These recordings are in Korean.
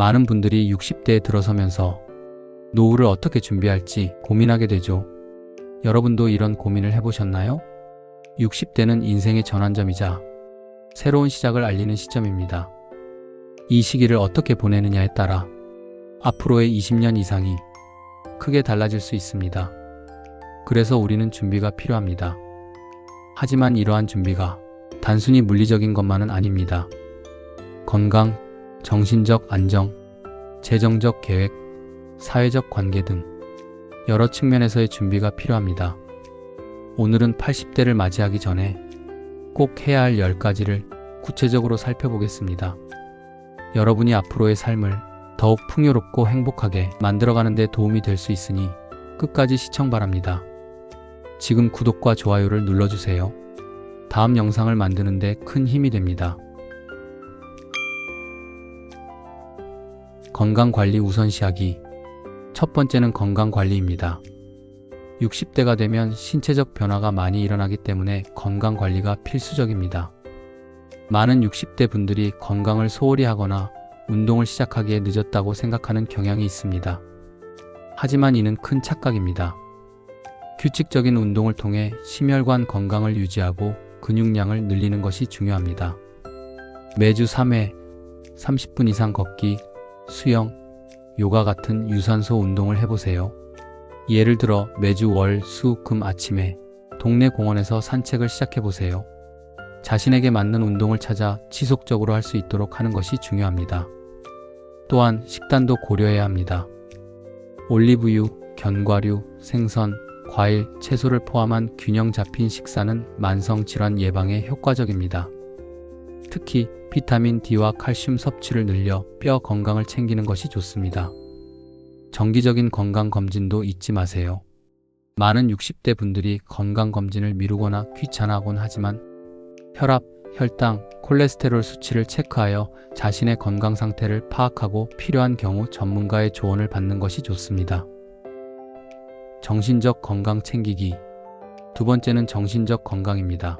많은 분들이 60대에 들어서면서 노후를 어떻게 준비할지 고민하게 되죠. 여러분도 이런 고민을 해보셨나요? 60대는 인생의 전환점이자 새로운 시작을 알리는 시점입니다. 이 시기를 어떻게 보내느냐에 따라 앞으로의 20년 이상이 크게 달라질 수 있습니다. 그래서 우리는 준비가 필요합니다. 하지만 이러한 준비가 단순히 물리적인 것만은 아닙니다. 건강, 정신적 안정, 재정적 계획, 사회적 관계 등 여러 측면에서의 준비가 필요합니다. 오늘은 80대를 맞이하기 전에 꼭 해야 할 10가지를 구체적으로 살펴보겠습니다. 여러분이 앞으로의 삶을 더욱 풍요롭고 행복하게 만들어가는 데 도움이 될 수 있으니 끝까지 시청 바랍니다. 지금 구독과 좋아요를 눌러주세요. 다음 영상을 만드는 데 큰 힘이 됩니다. 건강관리 우선시하기. 첫 번째는 건강관리입니다. 60대가 되면 신체적 변화가 많이 일어나기 때문에 건강관리가 필수적입니다. 많은 60대 분들이 건강을 소홀히 하거나 운동을 시작하기에 늦었다고 생각하는 경향이 있습니다. 하지만 이는 큰 착각입니다. 규칙적인 운동을 통해 심혈관 건강을 유지하고 근육량을 늘리는 것이 중요합니다. 매주 3회, 30분 이상 걷기, 수영, 요가 같은 유산소 운동을 해보세요. 예를 들어 매주 월, 수, 금 아침에 동네 공원에서 산책을 시작해보세요. 자신에게 맞는 운동을 찾아 지속적으로 할 수 있도록 하는 것이 중요합니다. 또한 식단도 고려해야 합니다. 올리브유, 견과류, 생선, 과일, 채소를 포함한 균형 잡힌 식사는 만성질환 예방에 효과적입니다. 특히 비타민 D와 칼슘 섭취를 늘려 뼈 건강을 챙기는 것이 좋습니다. 정기적인 건강검진도 잊지 마세요. 많은 60대 분들이 건강검진을 미루거나 귀찮아하곤 하지만 혈압, 혈당, 콜레스테롤 수치를 체크하여 자신의 건강 상태를 파악하고 필요한 경우 전문가의 조언을 받는 것이 좋습니다. 정신적 건강 챙기기. 두 번째는 정신적 건강입니다.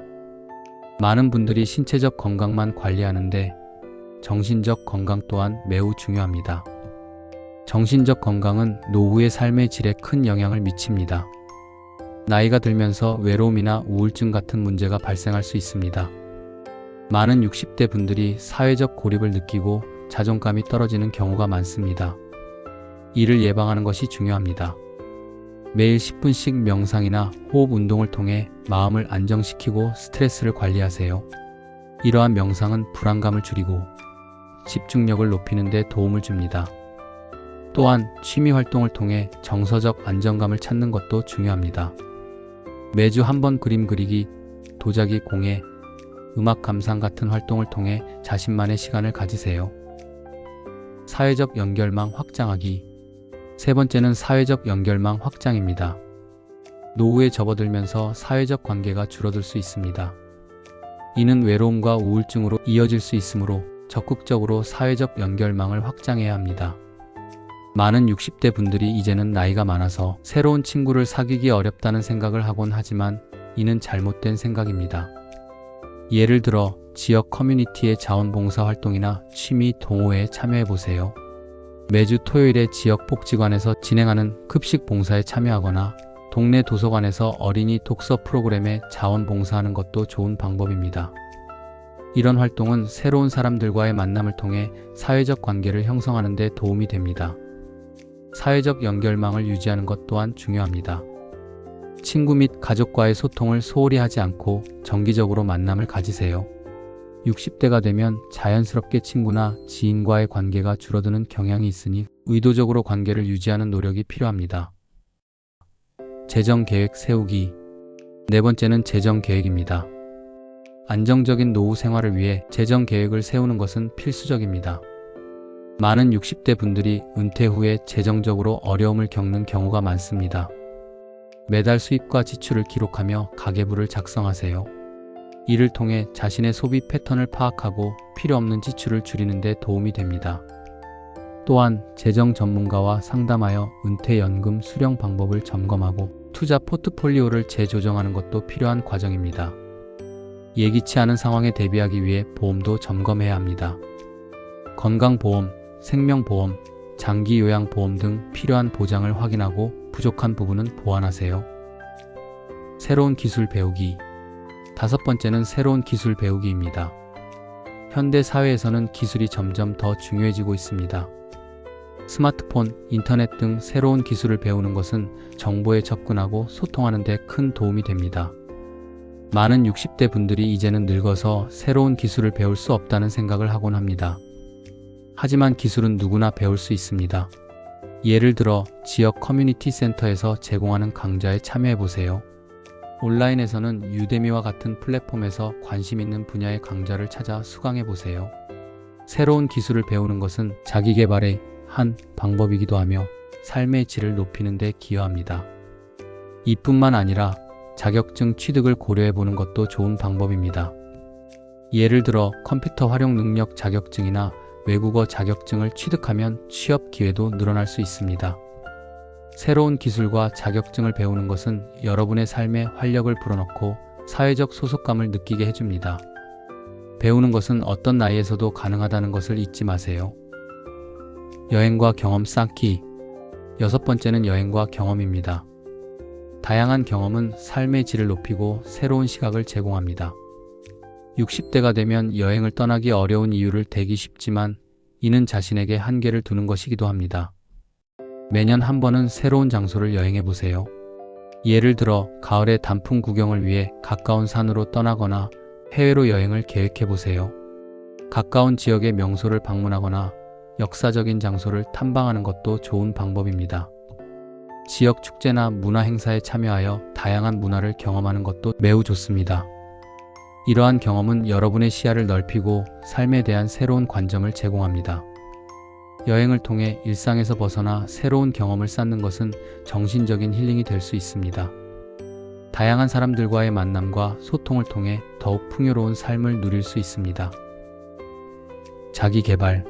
많은 분들이 신체적 건강만 관리하는데 정신적 건강 또한 매우 중요합니다. 정신적 건강은 노후의 삶의 질에 큰 영향을 미칩니다. 나이가 들면서 외로움이나 우울증 같은 문제가 발생할 수 있습니다. 많은 60대 분들이 사회적 고립을 느끼고 자존감이 떨어지는 경우가 많습니다. 이를 예방하는 것이 중요합니다. 매일 10분씩 명상이나 호흡 운동을 통해 마음을 안정시키고 스트레스를 관리하세요. 이러한 명상은 불안감을 줄이고 집중력을 높이는 데 도움을 줍니다. 또한 취미 활동을 통해 정서적 안정감을 찾는 것도 중요합니다. 매주 한 번 그림 그리기, 도자기 공예, 음악 감상 같은 활동을 통해 자신만의 시간을 가지세요. 사회적 연결망 확장하기. 세 번째는 사회적 연결망 확장입니다. 노후에 접어들면서 사회적 관계가 줄어들 수 있습니다. 이는 외로움과 우울증으로 이어질 수 있으므로 적극적으로 사회적 연결망을 확장해야 합니다. 많은 60대 분들이 이제는 나이가 많아서 새로운 친구를 사귀기 어렵다는 생각을 하곤 하지만 이는 잘못된 생각입니다. 예를 들어 지역 커뮤니티의 자원봉사 활동이나 취미 동호회에 참여해보세요. 매주 토요일에 지역 복지관에서 진행하는 급식 봉사에 참여하거나 동네 도서관에서 어린이 독서 프로그램에 자원봉사하는 것도 좋은 방법입니다. 이런 활동은 새로운 사람들과의 만남을 통해 사회적 관계를 형성하는 데 도움이 됩니다. 사회적 연결망을 유지하는 것 또한 중요합니다. 친구 및 가족과의 소통을 소홀히 하지 않고 정기적으로 만남을 가지세요. 60대가 되면 자연스럽게 친구나 지인과의 관계가 줄어드는 경향이 있으니 의도적으로 관계를 유지하는 노력이 필요합니다. 재정 계획 세우기. 네 번째는 재정 계획입니다. 안정적인 노후 생활을 위해 재정 계획을 세우는 것은 필수적입니다. 많은 60대 분들이 은퇴 후에 재정적으로 어려움을 겪는 경우가 많습니다. 매달 수입과 지출을 기록하며 가계부를 작성하세요. 이를 통해 자신의 소비 패턴을 파악하고 필요 없는 지출을 줄이는 데 도움이 됩니다. 또한 재정 전문가와 상담하여 은퇴연금 수령 방법을 점검하고 투자 포트폴리오를 재조정하는 것도 필요한 과정입니다. 예기치 않은 상황에 대비하기 위해 보험도 점검해야 합니다. 건강보험, 생명보험, 장기요양보험 등 필요한 보장을 확인하고 부족한 부분은 보완하세요. 새로운 기술 배우기. 5번째는 새로운 기술 배우기입니다. 현대 사회에서는 기술이 점점 더 중요해지고 있습니다. 스마트폰, 인터넷 등 새로운 기술을 배우는 것은 정보에 접근하고 소통하는 데 큰 도움이 됩니다. 많은 60대 분들이 이제는 늙어서 새로운 기술을 배울 수 없다는 생각을 하곤 합니다. 하지만 기술은 누구나 배울 수 있습니다. 예를 들어 지역 커뮤니티 센터에서 제공하는 강좌에 참여해 보세요. 온라인에서는 유데미와 같은 플랫폼에서 관심 있는 분야의 강좌를 찾아 수강해 보세요. 새로운 기술을 배우는 것은 자기 개발의 한 방법이기도 하며 삶의 질을 높이는 데 기여합니다. 이뿐만 아니라 자격증 취득을 고려해 보는 것도 좋은 방법입니다. 예를 들어 컴퓨터 활용 능력 자격증이나 외국어 자격증을 취득하면 취업 기회도 늘어날 수 있습니다. 새로운 기술과 자격증을 배우는 것은 여러분의 삶에 활력을 불어넣고 사회적 소속감을 느끼게 해줍니다. 배우는 것은 어떤 나이에서도 가능하다는 것을 잊지 마세요. 여행과 경험 쌓기. 6번째는 여행과 경험입니다. 다양한 경험은 삶의 질을 높이고 새로운 시각을 제공합니다. 60대가 되면 여행을 떠나기 어려운 이유를 대기 쉽지만 이는 자신에게 한계를 두는 것이기도 합니다. 매년 한 번은 새로운 장소를 여행해 보세요. 예를 들어 가을에 단풍 구경을 위해 가까운 산으로 떠나거나 해외로 여행을 계획해 보세요. 가까운 지역의 명소를 방문하거나 역사적인 장소를 탐방하는 것도 좋은 방법입니다. 지역 축제나 문화 행사에 참여하여 다양한 문화를 경험하는 것도 매우 좋습니다. 이러한 경험은 여러분의 시야를 넓히고 삶에 대한 새로운 관점을 제공합니다. 여행을 통해 일상에서 벗어나 새로운 경험을 쌓는 것은 정신적인 힐링이 될 수 있습니다. 다양한 사람들과의 만남과 소통을 통해 더욱 풍요로운 삶을 누릴 수 있습니다. 자기 개발.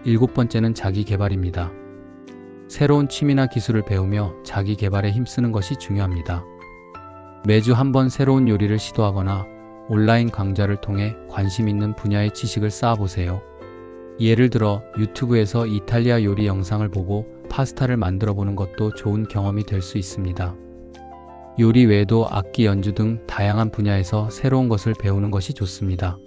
7번째는 자기 개발입니다. 새로운 취미나 기술을 배우며 자기 개발에 힘쓰는 것이 중요합니다. 매주 한 번 새로운 요리를 시도하거나 온라인 강좌를 통해 관심 있는 분야의 지식을 쌓아보세요. 예를 들어 유튜브에서 이탈리아 요리 영상을 보고 파스타를 만들어 보는 것도 좋은 경험이 될 수 있습니다. 요리 외에도 악기 연주 등 다양한 분야에서 새로운 것을 배우는 것이 좋습니다.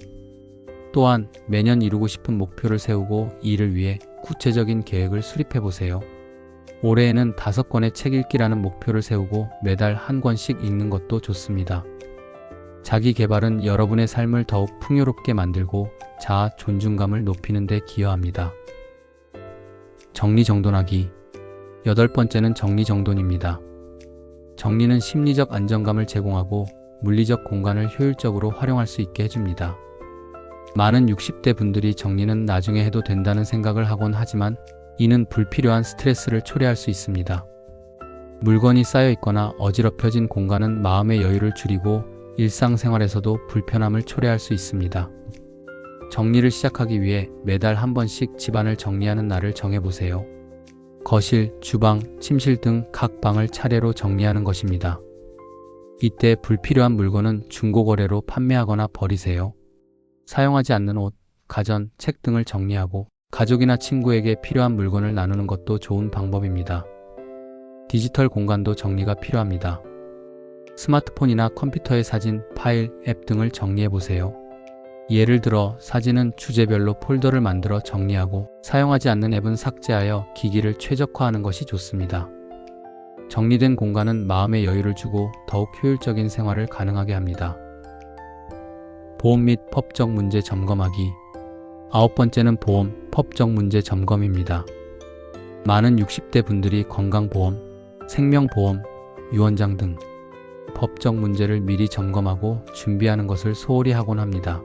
또한 매년 이루고 싶은 목표를 세우고 이를 위해 구체적인 계획을 수립해 보세요. 올해에는 5권의 책 읽기라는 목표를 세우고 매달 한 권씩 읽는 것도 좋습니다. 자기 개발은 여러분의 삶을 더욱 풍요롭게 만들고 자아 존중감을 높이는 데 기여합니다. 정리정돈하기. 8번째는 정리정돈입니다. 정리는 심리적 안정감을 제공하고 물리적 공간을 효율적으로 활용할 수 있게 해줍니다. 많은 60대 분들이 정리는 나중에 해도 된다는 생각을 하곤 하지만 이는 불필요한 스트레스를 초래할 수 있습니다. 물건이 쌓여 있거나 어지럽혀진 공간은 마음의 여유를 줄이고 일상생활에서도 불편함을 초래할 수 있습니다. 정리를 시작하기 위해 매달 한 번씩 집안을 정리하는 날을 정해보세요. 거실, 주방, 침실 등 각 방을 차례로 정리하는 것입니다. 이때 불필요한 물건은 중고거래로 판매하거나 버리세요. 사용하지 않는 옷, 가전, 책 등을 정리하고 가족이나 친구에게 필요한 물건을 나누는 것도 좋은 방법입니다. 디지털 공간도 정리가 필요합니다. 스마트폰이나 컴퓨터의 사진, 파일, 앱 등을 정리해보세요. 예를 들어 사진은 주제별로 폴더를 만들어 정리하고 사용하지 않는 앱은 삭제하여 기기를 최적화하는 것이 좋습니다. 정리된 공간은 마음의 여유를 주고 더욱 효율적인 생활을 가능하게 합니다. 보험 및 법적 문제 점검하기. 9번째는 보험, 법적 문제 점검입니다. 많은 60대 분들이 건강보험, 생명보험, 유언장 등 법적 문제를 미리 점검하고 준비하는 것을 소홀히 하곤 합니다.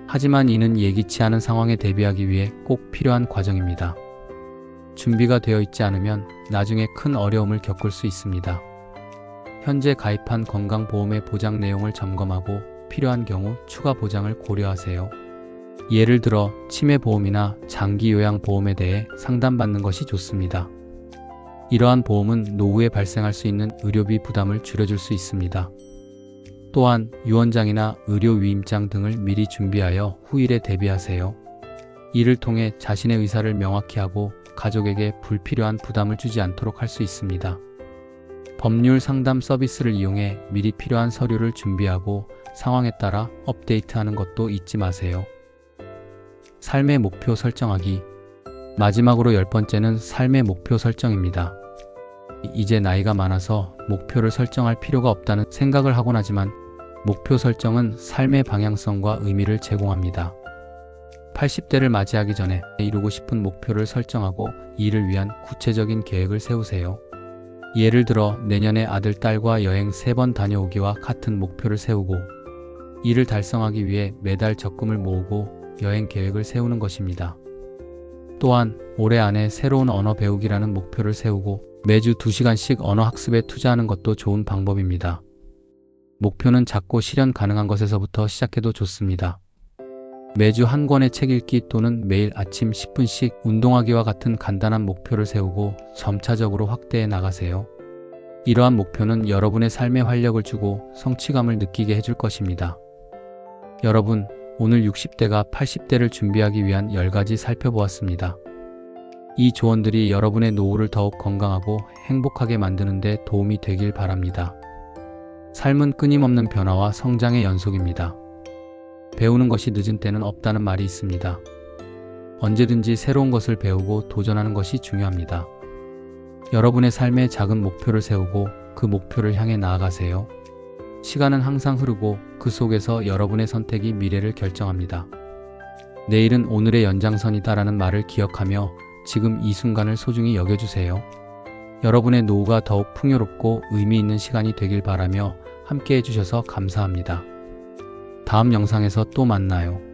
하지만 이는 예기치 않은 상황에 대비하기 위해 꼭 필요한 과정입니다. 준비가 되어 있지 않으면 나중에 큰 어려움을 겪을 수 있습니다. 현재 가입한 건강보험의 보장 내용을 점검하고 필요한 경우 추가 보장을 고려하세요. 예를 들어 치매보험이나 장기요양보험에 대해 상담받는 것이 좋습니다. 이러한 보험은 노후에 발생할 수 있는 의료비 부담을 줄여줄 수 있습니다. 또한 유언장이나 의료위임장 등을 미리 준비하여 후일에 대비하세요. 이를 통해 자신의 의사를 명확히 하고 가족에게 불필요한 부담을 주지 않도록 할 수 있습니다. 법률 상담 서비스를 이용해 미리 필요한 서류를 준비하고 상황에 따라 업데이트하는 것도 잊지 마세요. 삶의 목표 설정하기. 마지막으로 10번째는 삶의 목표 설정입니다. 이제 나이가 많아서 목표를 설정할 필요가 없다는 생각을 하곤 하지만 목표 설정은 삶의 방향성과 의미를 제공합니다. 80대를 맞이하기 전에 이루고 싶은 목표를 설정하고 이를 위한 구체적인 계획을 세우세요. 예를 들어 내년에 아들, 딸과 여행 3번 다녀오기와 같은 목표를 세우고 이를 달성하기 위해 매달 적금을 모으고 여행 계획을 세우는 것입니다. 또한 올해 안에 새로운 언어 배우기라는 목표를 세우고 매주 2시간씩 언어 학습에 투자하는 것도 좋은 방법입니다. 목표는 작고 실현 가능한 것에서부터 시작해도 좋습니다. 매주 한 권의 책 읽기 또는 매일 아침 10분씩 운동하기와 같은 간단한 목표를 세우고 점차적으로 확대해 나가세요. 이러한 목표는 여러분의 삶에 활력을 주고 성취감을 느끼게 해줄 것입니다. 여러분, 오늘 60대가 80대를 준비하기 위한 10가지 살펴보았습니다. 이 조언들이 여러분의 노후를 더욱 건강하고 행복하게 만드는 데 도움이 되길 바랍니다. 삶은 끊임없는 변화와 성장의 연속입니다. 배우는 것이 늦은 때는 없다는 말이 있습니다. 언제든지 새로운 것을 배우고 도전하는 것이 중요합니다. 여러분의 삶에 작은 목표를 세우고 그 목표를 향해 나아가세요. 시간은 항상 흐르고 그 속에서 여러분의 선택이 미래를 결정합니다. 내일은 오늘의 연장선이다라는 말을 기억하며 지금 이 순간을 소중히 여겨주세요. 여러분의 노후가 더욱 풍요롭고 의미 있는 시간이 되길 바라며 함께 해주셔서 감사합니다. 다음 영상에서 또 만나요.